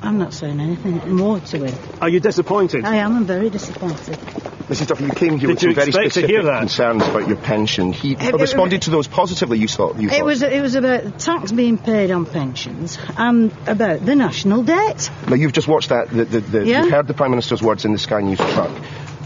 I'm not saying anything more to him. Are you disappointed? I am. I'm very disappointed. Mrs Duffy, you came here with some very specific concerns about your pension. He responded to those positively, you thought? It was about the tax being paid on pensions and about the national debt. Now, you've just watched that. You've heard the Prime Minister's words in the Sky News truck.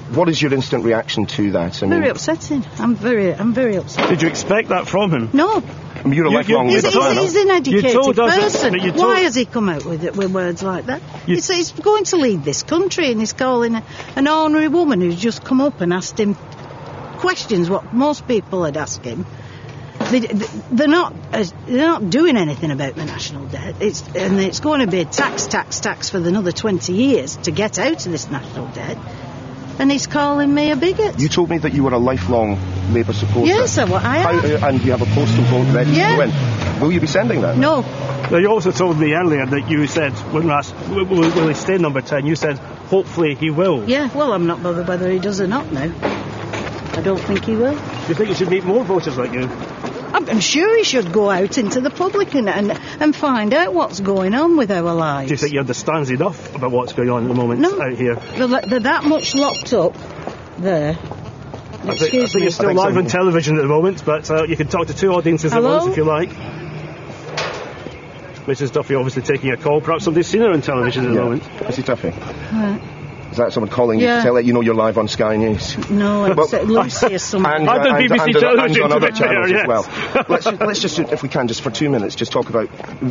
What is your instant reaction to that? Very upsetting. I'm very upset. Did you expect that from him? No. I mean, you're a lifelong Labour fan. He's an educated person. Why has he come out with words like that? He's going to lead this country, and he's calling an ordinary woman who's just come up and asked him questions what most people had asked him. They're not doing anything about the national debt. It's going to be tax for another 20 years to get out of this national debt. And he's calling me a bigot. You told me that you were a lifelong Labour supporter. Yes, I am. And you have a postal vote ready to go in. Will you be sending that? No. Well, you also told me earlier that you said, when we asked, will he stay number 10, you said, hopefully he will. Yeah, well, I'm not bothered whether he does or not now. I don't think he will. Do you think he should meet more voters like you? I'm sure he should go out into the public and find out what's going on with our lives. Do you think he understands enough about what's going on at the moment out here? They're that much locked up there. I think you're still live on television at the moment, but you can talk to two audiences at once if you like. Mrs Duffy obviously taking a call. Perhaps somebody's seen her on television at the moment. Mrs Duffy. Is that someone calling you to let you know you're live on Sky News? No, Lucy or someone. I've done BBC television on other channels as well. Let's just, if we can, just for 2 minutes, just talk about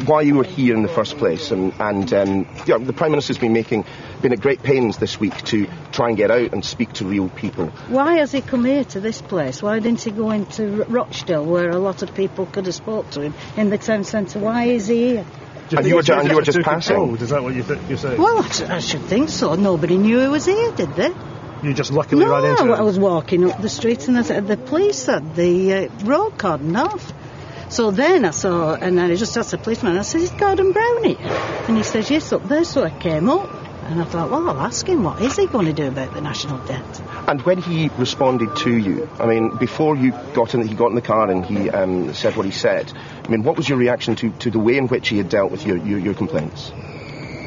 why you were here in the first place. And the Prime Minister's been at great pains this week to try and get out and speak to real people. Why has he come here to this place? Why didn't he go into Rochdale, where a lot of people could have spoke to him, in the town centre? Why is he here? And you were just passing? Is that what you say? Well, I should think so. Nobody knew he was here, did they? You just luckily ran into him? No, I was walking up the street and the police had the road cordoned off. So then I saw, and I just asked the policeman, I said, is Gordon Brown here? And he says, yes, up there. So I came up. And I thought, well, I'll ask him, what is he going to do about the national debt? And when he responded to you, I mean, before he got in the car and he said what he said, I mean, what was your reaction to the way in which he had dealt with your complaints?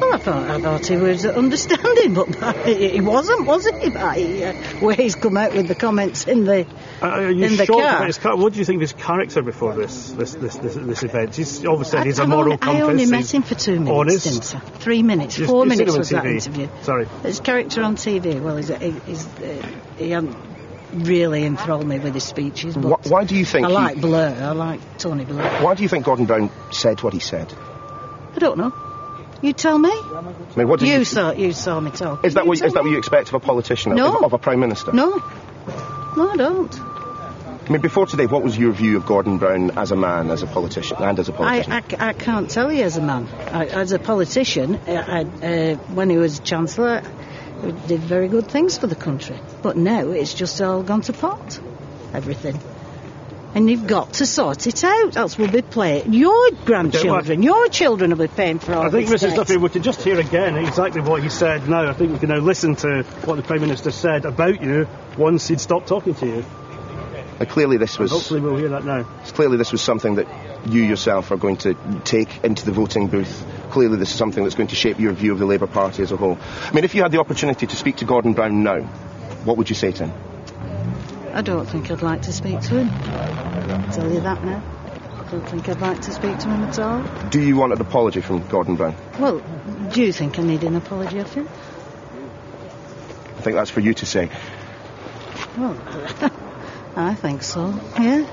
Well, I thought he was understanding, but he wasn't, was he? Where he's come out with the comments in the car. What do you think of his character before this event? He's obviously said he's a moral compass. I only met him for 2 minutes, didn't I? 3 minutes, 4 minutes was that interview. Sorry. His character on TV, well, he hadn't really enthralled me with his speeches. But why do you think? I like Blair. I like Tony Blair. Why do you think Gordon Brown said what he said? I don't know. You tell me. I mean, what did you saw me talk. Is that what you expect of a politician? No. Of a Prime Minister? No, I don't. I mean, before today, what was your view of Gordon Brown as a man, as a politician, and as a politician? I can't tell you as a man. As a politician, when he was Chancellor, he did very good things for the country. But now it's just all gone to pot. Everything. And you've got to sort it out, else we'll be playing. Your grandchildren, your children will be paying for all this. I think, Mrs Duffy, we can just hear again exactly what he said now. I think we can now listen to what the Prime Minister said about you once he'd stopped talking to you. Clearly this was... Hopefully we'll hear that now. Clearly this was something that you yourself are going to take into the voting booth. Clearly this is something that's going to shape your view of the Labour Party as a whole. I mean, if you had the opportunity to speak to Gordon Brown now, what would you say to him? I don't think I'd like to speak to him. I'll tell you that now. I don't think I'd like to speak to him at all. Do you want an apology from Gordon Brown? Well, do you think I need an apology of him? I think that's for you to say. Well, I think so, yeah.